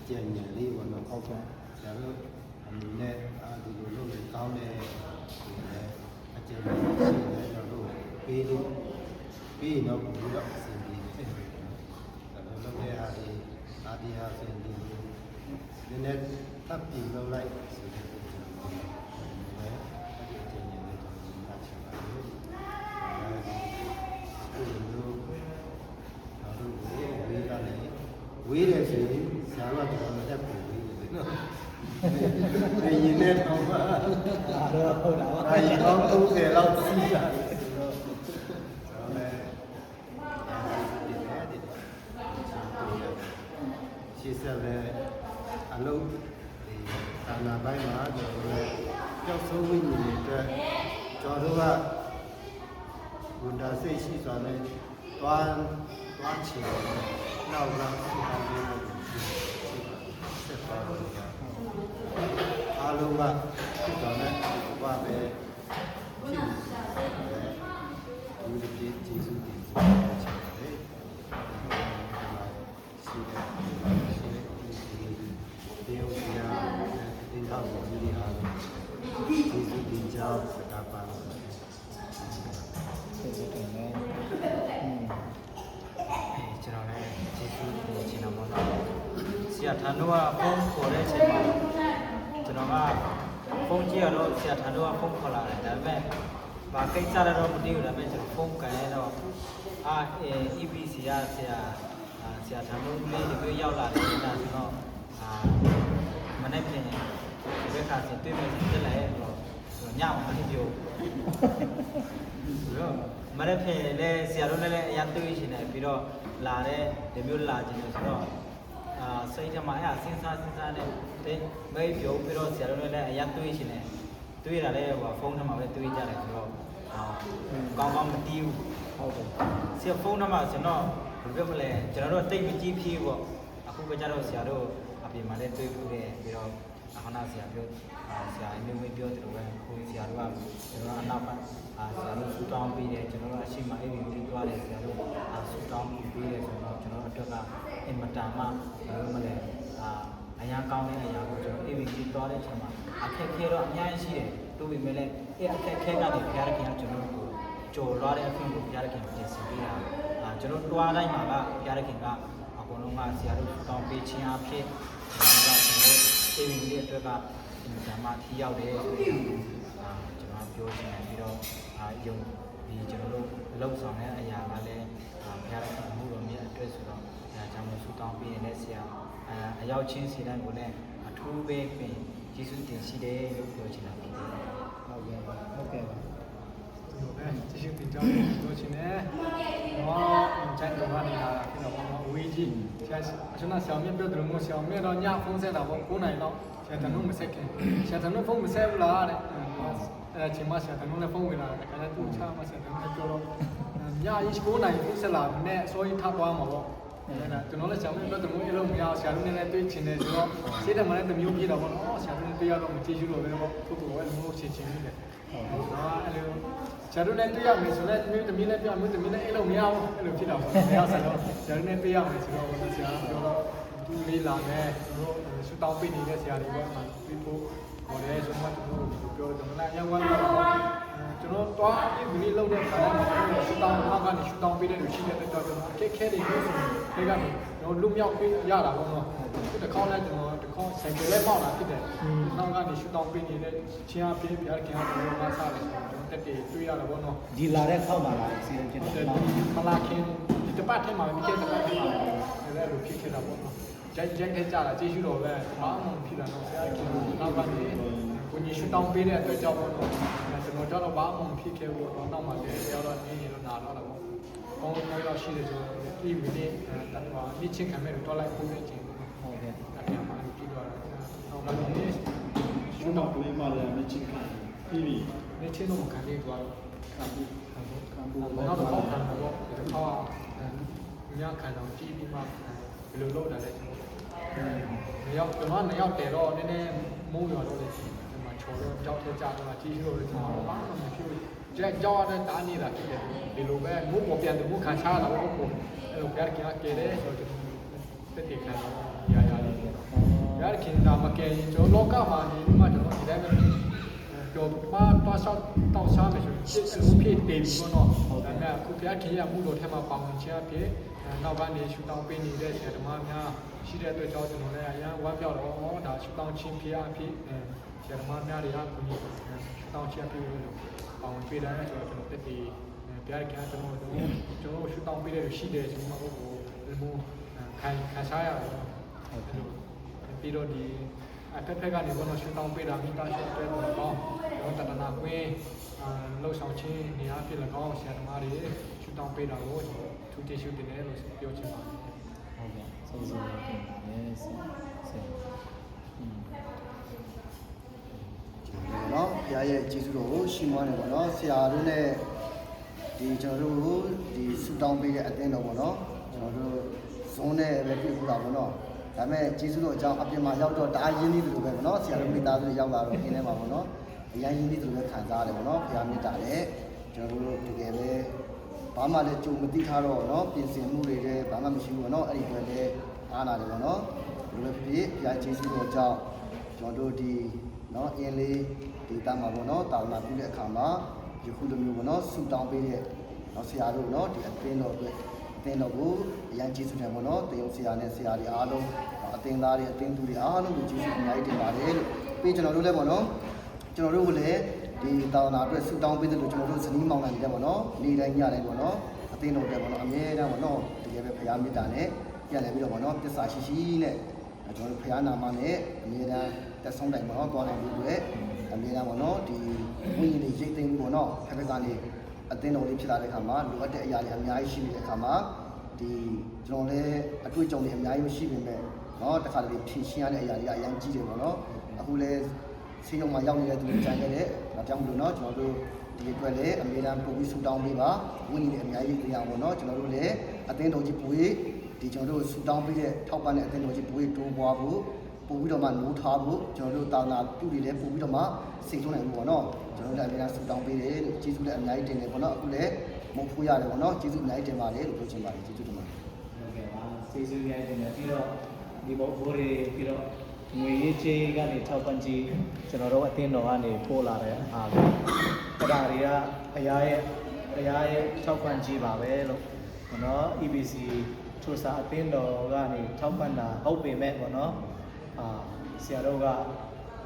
ကျန်ညာလေးဘောနော်ဟုတ်ကဲ့ဒါတော့အမီနဲ့ဒီလိုလုပ်နေကောင်းတယ်ဒီလည်းအကျဉ်းရှိတယ်တော့လို့ပေးလို့ပြီးတော့ဘုရားအစဉ်ပြီးတယ်ဒါတော့လုပ်တဲ့အားဒီအာဒီဟာအစဉ်ပြီးနည်းနည်းတပ်ပြီးလုပ်လိုက်ဆိုတဲ့ပုံစံမျိုးလည်းအကျဉ်းညာလေးတော့ဒီမှာချက်ပါလို့ဝေးတယ်ဆိုရင်ဆရာကကျွန်တော်မတက်ဘူးလေနော်။ဒီရင်နဲ့တော့ပါတော့ဟုတ်တာပါ။အဲဒီတော့30လောက်စီးတာ။ဆိုတော့ရှေ့ဆက်လည်းအလုံးဒီသာနာပိုင်းမှာကျွန်တော်လည်းကြောက်ဆုံးဝိညာဉ်တွေအတွက်ကျွန်တော်တို့ကဘုဒ္ဓစိတ်ရှိစွာနဲ့တွားချင်နောက်လာစီမံပေးလို့ဆက်ပါလို့ရအားလုံးကဖြစ်တော်နဲ့ဘာပဲဖြစ်နေတယ်ဒီကျေးဇူးတင်ချင်တယ်ရှိတယ်ဒီဥစ္စာတင်တော့ဒီလိုအားကျေးဇူးတင်ကြောင်းစကားပါလို့ကျေးဇူးတင်တယ်ကျွန်တော်လည်းကျေးဇူးတင်ချင်တော့ဆရာထန်တို့ကဖုန်းခေါ်တဲ့အချိန်မှာကျွန်တော်ကဖုန်းကြည့်ရတော့ဆရာထန်တို့ကဖုန်းခေါ်လာတယ်ဒါပေမဲ့ဘာကိစ္စလဲတော့မသိဘူးဒါပေမဲ့ကျွန်တော်ဖုန်းကန်ရတော့EBC ရဆရာထန်တို့လေးဒီလိုရောက်လာတယ်ဒါဆိုတော့မနေ့ပြင်ဒီဘက်ကစတွေ့မယ်ဖြစ်လာရဲ့တော့ညမှာမပြောမရဖယ်လဲဆရာတို့လည်းအရန်တွေ့ရှင်တယ်ပြီးတော့လာတဲ့ဒီမျိုးလာခြင်းလို့ဆိုတော့စိတ်ထဲမှာအဲ့စဉ်းစားနဲ့မိတ်ပြောပြီးတော့ဆရာတို့လည်းအရန်တွေ့ရှင်တယ်တွေ့တာလည်းဟိုဖုန်းထဲမှာပဲတွေ့ကြတယ်ဆိုတော့ကောင်းမတီးဘူးဟုတ်တယ်ဆရာဖုန်းထဲမှာကျွန်တော်ဘယ်လိုပြောမလဲကျွန်တော်တို့တိတ်မကြည့်ဖြစ်ပေါ့အခုကကြတော့ဆရာတို့အပြင်မှာလည်းတွေ့ဘူးတယ်ပြီးတော့ခဏဆရာပြောဆရာအမျိုးမျိုးပြောတယ်လို့ပဲကိုဆရာတို့ကကျွန်တော်အနောက်ပိုင်းဆရာတို့ဆူတောင်းပေးတယ်ကျွန်တော်တို့အရှိမအဲ့ဒီမျိုးသွားတယ်ဆရာတို့ဆူတောင်းပေးတယ်ဆိုတော့ကျွန်တော်တို့အတွက်ကအင်မတန်မှဘယ်လိုမလဲအရာကောင်းတဲ့အရာကိုကျွန်တော် AVP သွားတဲ့အချိန်မှာအခက်ခဲတော့အများကြီးရှိတယ်တို့ပေမဲ့လည်းအဲ့အခက်ခဲကနေဖျားရခင်ကျွန်တော်တို့ကြော်လွှားတဲ့အခွင့်ကိုဖျားရခင်ပြင်ဆင်ပေးတာကျွန်တော်တွားတိုင်းမှာကဖျားရခင်ကအကုန်လုံးကဆရာတို့ဆူတောင်းပေးခြင်းအဖြစ်ကျွန်တော်တို့AVP အတွက်ကအင်မတန်မှထီးရောက်တယ်ဆိုတော့ကျွန်တော်ပြောချင်တယ်ပြီးတော့ယုံဒီကျွန်တော်တို့လှုပ်ဆောင်တဲ့အရာကလည်းဘုရားရဲ့မှုတော်မြတ်အတွက်ဆိုတော့ဒါကြောင့်မို့ဆုတောင်းပေးနေတဲ့ဆရာအရောက်ချင်းစီတိုင်းကိုလည်းအထူးပဲပင်ကျေးဇူးတင်ရှိတယ်လို့ပြောချင်တာဖြစ်တယ်ဟုတ်ကဲ့ပါကျေးဇူးတင်ကြောင်းပြောချင်တယ်ကျန်တော်ကနေတာဖြစ်တော့အဝေးကြီးကျွန်တော်ဆရာမြတ်ပြောတယ်လို့ဆရာမြတ်တော့ညဖုန်းဆက်တာပေါ့9နိုင်တော့ဆရာတနုမဆက်ခင်ဆရာတနုဖုန်းမဆက်ဘူးလားတဲ့အဲ့ချိန်မှာဆရာတနုလည်းဖုန်းဝင်လာတယ်ခါကျသူ့ချမှာဆရာတနုပြောတော့ညကြီး9နိုင်ဖုန်းဆက်လာနဲ့အစိုးရထားသွားမှာပေါ့အဲ့ဒါကျွန်တော်လည်းဆရာမြတ်ပြောတယ်လို့အဲ့လိုမရဆရာတို့နဲ့လည်းတွေ့ချင်တယ်ဆိုတော့စိတ်ထဲမှာလည်းတမျိုးပြေတော့ပေါ့နော်ဆရာတို့တွေ့ရတော့မကြည့်ရတော့ပဲပေါ့သူ့ကိုလည်းမျိုးချင်နေတယ်ဟုတ်တော့အဲ့လိုဆရာတို့နဲ့တွေ့ရမယ်ဆိုတော့တမီးလည်းပြောမျိုးတမီးလည်းအဲ့လိုမရဘူးအဲ့လိုဖြစ်တော့ပေါ့မရဆက်တော့ဆရာတို့နဲ့တွေ့ရမယ်ဆိုတော့ဆရာပြောတော့သူလေးလာမယ်တို့ဆူတောင်းပေးနေတဲ့ဆရာတွေပေါ့ပြီးဖို့ဟောတယ်ဆိုမှကျွန်တော်တို့ပြောတယ်မလားအရင်ကတော့ကျွန်တော်တွားပြီးဒီလောက်တဲ့ခါမှာဆူတောင်းမှာကနေဆူတောင်းပေးတဲ့လူရှိတဲ့အတွက်ကျွန်တော်အခက်ခဲတွေပြောဆိုနေကနေကျွန်တော်လူမြောက်ပေးရတာပေါ့နော်ဒီတစ်ခေါက်လဲကျွန်တော်တစ်ခေါက်ဆိုင်ကယ်လဲပေါက်လာဖြစ်တယ်နောက်ကနေဆူတောင်းပေးနေတဲ့ချင်းအပြင်းပြခင်ဗျားတို့ကစားတယ်ကျွန်တော်တက်တည်တွေ့ရတာပေါ့နော်ဒီလာတဲ့ခေါက်မှာလာအစီအစဉ်ဖြစ်တယ်ခလာခင်ဒီတပတ်ထဲမှာပြီးခဲ့တဲ့ပတ်ထဲမှာလည်းလိုဖြစ်ခဲ့တာပေါ့နော်ကြိုက်ခဲကြတာကျေးဇူးတော်ပဲဘာမှမဖြစ်တာတော့ဆရာကြီးနောက်ကနေကိုကြီးရှူတောင်းပေးတဲ့အတွက်ကြောင့်ပေါ့နော်ကျွန်တော်တော့ဘာမှမဖြစ်ခဲ့ဘူးတော့နောက်မှလည်းဆရာတော်နေနေတော့နာတော့တာပေါ့ကောင်းတော့ရှိတယ်ဆိုတော့ဒီမင်းကတော့ဒီချင်းခံမဲ့တော့လိုက်ပို့နေခြင်းဟုတ်ကဲ့အဲ့ဒါမှကြည့်တော့နောက်လည်းရှူတောင်းပေးမှလည်းမချင်းခံပြီးပြီနေချင်းတော့ခံလေးသွားခံဘူးနောက်တော့ခံတော့ဒီတော့ညခံတော့ကြည့်ပြီးမှဘယ်လိုလုပ်တာလဲကျွန်တော်2ယောက်တယ်တော့နည်းနည်းမိုးရွာတော့လေဒီမှာချော်တော့ကြောက်ထဲကြတော့ကြီးရှိတော့လေကျွန်တော်ဘာမှမဖြစ်ဘူးကြောက်ရတဲ့တားနေတာဖြစ်တယ်ဒီလိုပဲမိုးပေါ်ပြန်တယ်မိုးခံချတာပေါ့အဲ့လိုပြရခင်ကဲတယ်ဆိုတော့တက်တည်ခံတော့ရလေး ခင်တာမကဲရင်ကျွန်တော်လောကမှာဒီမှာကျွန်တော်ဒီတိုင်းပဲပြောပါဆောက်တောက်စားမယ်ဆိုရင်အဖြစ်တည်ပြီးတော့ဒါပေမဲ့အခုဘုရားခင်ရမှုတော်ထဲမှာပါဝင်ခြင်းအဖြစ်နောက်ကနေရှူတောင်းပေးနေတဲ့ဆရာသမားများရှိတဲ့အတွက်ကြောင့်ကျွန်တော်လည်းအရန်ဝမ်းပြောက်တော့ဒါရှူတောင်းခြင်းဖျားအဖြစ်ဆရာသမားများတွေကကိုကြီးရှူတောင်းခြင်းအဖြစ်လို့ပါဝင်ပေးတယ်ဆိုတော့ကျွန်တော်တက်တည်ဘုရားခင်ကျွန်တော်ရှူတောင်းပေးတဲ့ရှိတယ်ကျွန်တော်တို့ကိုခံစားရတယ်ပြီးတော့ဒီအဖက်ဖက်ကနေကတော့ရှူတောင်းပေးတာမိသားစုတွေတော့တော့တဏနာကွင်းလှုပ်ဆောင်ခြင်းနေရာဖြစ်၎င်းဆရာသမားတွေရှူတောင်းပေးတာကိုသူတည်ရှူတင်တယ်လို့ပြောချင်ပါတယ်ဟုတ်ကဲ့ဆုံးဆုံးရပြင်တယ်ဆရာနော်ဘုရားရဲ့ကျေးဇူးတော်ကိုရှင်းမွမ်းတယ်ပေါ့နော်ဆရာတို့နဲ့ဒီကျွန်တော်တို့ဒီဆူတောင်းပေးတဲ့အသင်းတော်ပေါ့နော်ကျွန်တော်တို့ဇုံးနဲ့ပဲပြည့်ဖို့တာပေါ့နော်ဒါပေမဲ့ကျေးဇူးတော်အကြောင်းအပြင်မှာရောက်တော့တအားရင်းနှီးတယ်လို့ပဲပေါ့နော်ဆရာတို့မိသားစုတွေရောက်လာတော့အင်းထဲမှာပေါ့နော်အရင်ရင်းနှီးတယ်လို့ပဲခံစားရတယ်ပေါ့နော်ဘုရားမြတ်တာနဲ့ကျွန်တော်တို့တကယ်ပဲဘာမှလည်းကြုံမသိထားတော့နော်ပြင်ဆင်မှုတွေလည်းဘာမှမရှိဘူးပေါ့နော်အဲ့ဒီအတွက်လည်းအားနာတယ်ပေါ့နော်ဒီလိုဖြစ်ဘုရားကျေးဇူးတော်ကြောင့်ကျွန်တော်တို့ဒီနော်အင်းလေးဒီတာမှာပေါ့နော်တာဝနာပြုတဲ့အခါမှာယခုလိုမျိုးပေါ့နော်ဆူတောင်းပေးတဲ့နော်ဆရာတို့နော်ဒီအသင်းတော်အတွက်အသင်းတော်ကိုအရင်ကျေးဇူးတင်ပေါ့နော်တရုတ်ဆရာနဲ့ဆရာတွေအားလုံးအသင်းသားတွေအသင်းသူတွေအားလုံးကိုကျေးဇူးအများကြီးတင်ပါတယ်လို့ပြီးကျွန်တော်တို့လည်းပေါ့နော်ကျွန်တော်တို့ကလည်းဒီတာဝနာအတွက်ဆူတောင်းပေးတဲ့လို့ကျွန်တော်တို့ဇနီးမောင်နှံတွေပေါ့နော်နေ့တိုင်းညတိုင်းပေါ့နော်အသင်းတော်တွေပေါ့နော်အမြဲတမ်းပေါ့နော်တကယ်ပဲဖရားမေတ္တာနဲ့ပြန်လည်ပြီးတော့ပေါ့နော်တစ္ဆာရှိရှိနဲ့ကျွန်တော်တို့ဖရားနာမနဲ့အမြဲတမ်းတက်ဆုံးတိုင်းပေါ့နော်သွားနိုင်လို့အတွက်အမြဲတမ်းပေါ့နော်ဒီဝိညာဉ်တွေရိတ်သိမ်းပေါ့နော်ဖက်ကနေအသင်းတော်လေးဖြစ်လာတဲ့အခါမှာလိုအပ်တဲ့အရာတွေအများကြီးရှိနေတဲ့အခါမှာဒီကျွန်တော်လည်းအတွေ့အကြုံတွေအများကြီးရှိနေပေမဲ့နော်တခါတလေဖြည့်ရှင်းရတဲ့အရာတွေအများကြီးတယ်ပေါ့နော်အခုလည်းဆေးရုံမှာရောက်နေတဲ့သူတွေကြိုင်ခဲ့တဲ့ဒါကြောင့်မလို့နော်ကျွန်တော်တို့ဒီအတွက်လည်းအမြဲတမ်းပို့ပြီးဆူတောင်းပေးပါဝိညာဉ်တွေအများကြီးသိအောင်ပေါ့နော်ကျွန်တော်တို့လည်းအသင်းတော်ကြီးပို့ဒီကျွန်တော်တို့ဆူတောင်းပေးတဲ့ထောက်ပံ့တဲ့အသင်းတော်ကြီးပို့တိုးပွားဖို့ပို့ပြီးတော့မှနိုးထားဖို့ကျွန်တော်တို့တာနာပြုတွေလည်းပို့ပြီးတော့မှစိတ်ထုံးနိုင်ဖို့ပေါ့နော်ကျွန်တော်တို့လည်းအများကြီးဆူတောင်းပေးတယ်လို့ကျေးဇူးလည်းအများကြီးတင်တယ်ပေါ့နော်အခုလည်းမဟုတ်ဖို့ရတယ်ပေါ့နော်ကျေးဇူးအများကြီးတင်ပါတယ်လို့ပြောချင်ပါတယ်ကျေးဇူးတင်ပါတယ်ဟုတ်ကဲ့ပါကျေးဇူးများတင်တယ်ပြီးတော့ဒီဘိုးတွေပြီးတော့ငွေရေးချေးကနေထောက်ပံ့ကြီးကျွန်တော်တို့အသင်းတော်ကနေပို့လာတဲ့အားပဲအဲ့ဒါတွေကဘုရားရဲ့ထောက်ပံ့ကြီးပါပဲလို့နော် EBC ထူစာအသင်းတော်ကနေထောက်ပံ့တာဟုတ်ပေမဲ့ပေါ့နော်ဆရာတို့က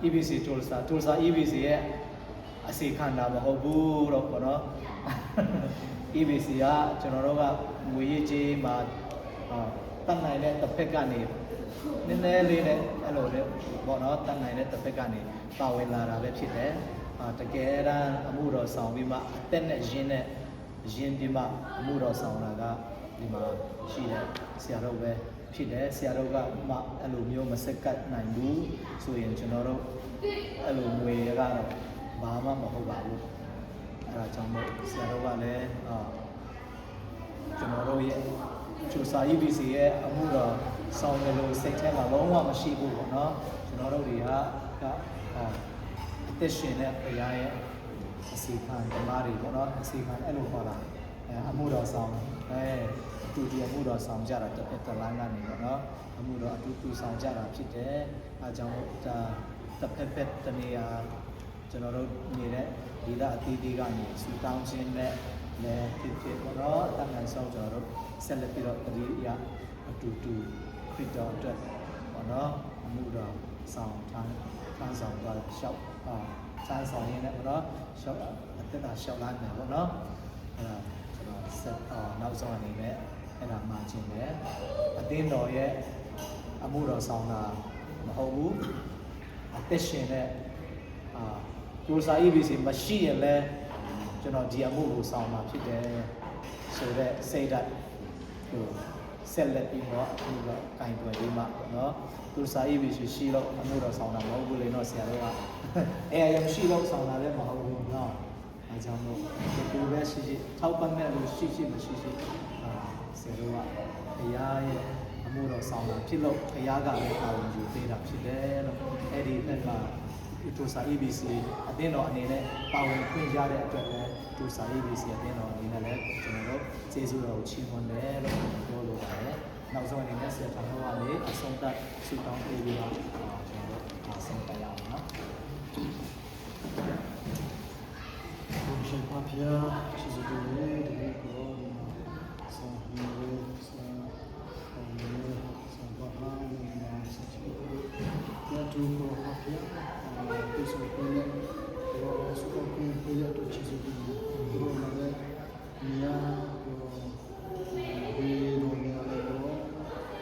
EBC ထူစာ EBC ရဲ့အစီခံတာမဟုတ်ဘူးတော့ပေါ့နော် EBC ကကျွန်တော်တို့ကငွေရေးကြေးမှာတတ်နိုင်တဲ့တစ်ဖက်ကနေနည်းနည်းလေးနဲ့အဲ့လိုလေပေါ့နော်တတ်နိုင်တဲ့တစ်ဖက်ကနေပါဝင်လာတာပဲဖြစ်တယ်တကယ်တမ်းအမှုတော်ဆောင်ပြီးမှအသက်နဲ့ရင်းပြီးမှအမှုတော်ဆောင်တာကဒီမှာရှိတယ်ဆရာတို့ပဲဖြစ်တယ်ဆရာတို့ကမှအဲ့လိုမျိုးမစက်ကတ်နိုင်ဘူးဆိုရင်ကျွန်တော်တို့အဲ့လိုငွေကတော့ဘာမှမဟုတ်ပါဘူးအဲ့ဒါကြောင့်မို့ဆရာတို့ကလည်းကျွန်တော်တို့ရဲ့ကျူစာ EBC ရဲ့အမှုတော်ဆောင်တယ်လို့စိတ်ထဲမှာလုံးဝမရှိဘူးပေါ့နော်ကျွန်တော်တို့တွေကအသက်ရှင်တဲ့ဘုရားရဲ့အစီခံဓမ္မတွေပေါ့နော်အစီခံအဲ့လိုခေါ်တာအမှုတော်ဆောင်တူဒီအမှုတော်ဆောင်ကြတာတစ်ဖက်တစ်လမ်းကနေပေါ့နော်အမှုတော်အတူတူဆောင်ကြတာဖြစ်တယ်အဲကြောင့်ဒါတစ်ဖက်တနေရာကျွန်တော်တို့နေတဲ့ဒီလအသီးသီးကနေစူတောင်းခြင်းနဲ့လည်းဖြစ်ပေါ့နော်တန်ခါဆောင်ကျွန်တော်တို့ဆက်လက်ပြီးတော့တတိယအတူတူခရစ်တော်အတွက်ပေါ့နော်အမှုတော်ဆောင်ထမ်းဆောင်သွားရှောက်စမ်းဆောင်ရင်းနဲ့ပေါ့နော်ရှောက်အသက်တာရှောက်လာတယ်ပေါ့နော်အဲ့ဒါကျွန်တော်ဆက်နောက်ဆုံးအနေနဲ့အဲ့ဒါမှချင်းတယ်အသင်းတော်ရဲ့အမှုတော်ဆောင်တာမဟုတ်ဘူးအသက်ရှင်တဲ့ကျူစာ EBC မရှိရင်လည်းကျွန်တော်ဒီအမှုကိုဆောင်တာဖြစ်တယ်ဆိုတော့စိတ်ဓာတ်ဟိုဆက်လက်ပြီးတော့ဒီကကင်တွယ်ပြီးမှเนาะကျူစာ EBC ရှိလို့အမှုတော်ဆောင်တာမဟုတ်ဘူးလေเนาะဆရာတို့ကရမရှိလို့ဆောင်တာလည်းမဟုတ်ဘူးเนาะအဲကြောင့်မို့ဒီပဲရှိထောက်ပံ့မဲ့လို့ရှိမရှိဆရာတို့ကဘုရားရဲ့အမှုတော်ဆောင်တာဖြစ်လို့ဘုရားကလည်းတာဝန်ယူပေးတာဖြစ်တယ်လို့အဲ့ဒီဘက်မှာကျူစာ EBC အသင်းတော်အနေနဲ့ပါဝင်ခွင့်ရတဲ့အတွက်လည်းကျူစာ EBC အသင်းတော်အနေနဲ့လည်းကျွန်တော်တို့ကျေးဇူးတော်ကိုချီးမွမ်းတယ်လို့ပြောလိုပါတယ် နောက်ဆုံးအနေနဲ့ဆရာတော်ကလေအဆုံးသတ်ဆုတောင်းပေးပြီးတော့ကျွန်တော်တို့ဆုံးသတ်ရအောင်နော် ဘုရားဖျားရှိစေတည်းဒီကောဆောင်းရည်ဆောင်းဘာဟာနာစချီရတူကိုဖျားဒီဆိုကိုလည်းရောစုပ်ကိုပြရတူချီစေတည်းဒီလိုလည်းမြာကိုဘီလိုများလည်းတော့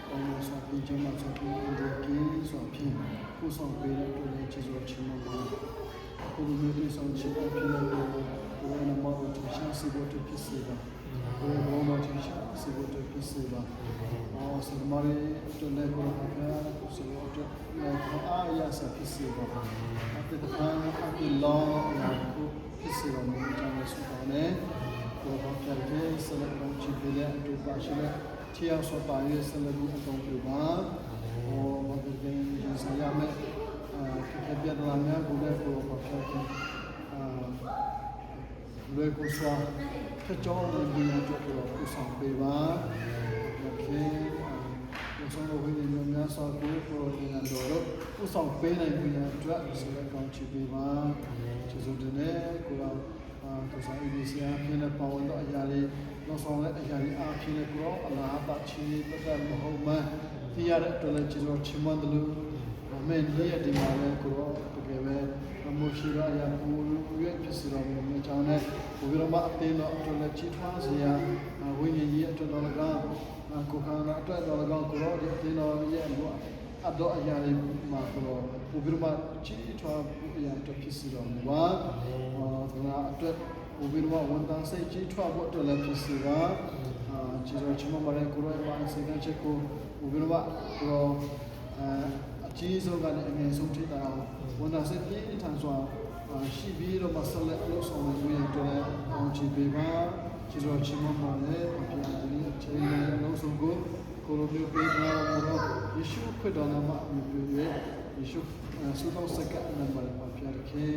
အောင်ဆောင်းပြချင်မှဆောင်းပြတဲ့ကင်းဆောင်းပြကိုဆောင်းပေးတဲ့တူလည်းချီစေချင်မှာကိုလိုမျိုးဆောင်းချစ်တဲ့ပြလို့ကိုယ်နဲ့မောက်တူရှာစီဖို့တူဖြစ်စေပါကိုယ်ဘောမတူရှာစီဖို့တူဖြစ်စေပါအော်စမရီတူလည်းကိုယ်ကကိုစီဖို့တူလည်းအားရစဖြစ်စေပါအတတခါအပီလောနာကိုဖြစ်စေပါမယ်ကျွန်တော်ဆုတောင်းနေကိုယ်ကလည်းဆလတ်ချစ်တဲ့တူပါရှိတဲ့ချီအောင်ဆောပါရဲ့ဆလတ်ကိုအသုံးပြုပါအော်ဘာလို့လဲဒီဆရာမဲ့ခက်ပြတ်လာများကိုလည်းကိုယ်ကလွယ်ကိုစွာထကြောင်းတဲ့ဒီလိုတော့ကိုဆောင်ပေးပါโอเคကိုဆောင်လို့ဝင်နေများစွာကိုဒီနံတော့ကိုဆောင်ပေးနိုင်ပြီအတွက်ဆိုတော့ကောင်းချပေးပါကျေးဇူးတင်တယ်ကိုတော့ကိုဆောင်အီဒီစီယာပြည့်တဲ့ပေါင်းတော့အရာလေးနောက်ဆောင်တဲ့အရာလေးအားဖြင့်ကိုတော့အလားပါချီပတ်သက်မဟုတ်မှသိရတဲ့အတွက်လည်းကျေးဇူးချီးမွမ်းတယ်လို့အမေကြီးရဲ့ဒီမှာလည်းကိုတော့တကယ်ပဲမရှိရရဘူးရဲ့ဖြစ်စီတော်မူအကြောင်းနဲ့ဘုရားမအတင်းတော်အတွက်လည်းချီးထွားစေရဝိညာဉ်ကြီးအတွက်တော်လည်းကိုခန္ဓာအတွက်တော်လည်းကိုရောဒီအတင်းတော်ရဲ့အတော့အရာတွေမှာကိုရောဘုရားမချီးထွားအရာအတွက်ဖြစ်စီတော်မူပါဒါအတွက်ဘုရားမဝန်တန်စိတ်ချီးထွားဖို့အတွက်လည်းဖြစ်စီပါခြေတော်ချမမရဲကိုရောပါစေကချက်ကိုဘုရားမကိုရောအကြီးဆုံးကလည်းအငယ်ဆုံးထိတာဝန်တာစစ်ပြေးထန်စွာရှိပြီးတော့မဆက်လက်လို့ဆောင်လို့ရတဲ့အောင်ချီပေးပါခြေတော်ချမမရဲအပြာဒီအချိန်နဲ့လုံးစုံကိုကိုလိုမျိုးပေးတာတော့ယေရှုခရစ်တော်နာမအမျိုးရဲ့ယေရှုဆုတောင်းစက္ကန့်နံပါတ်ပါပြရခဲ့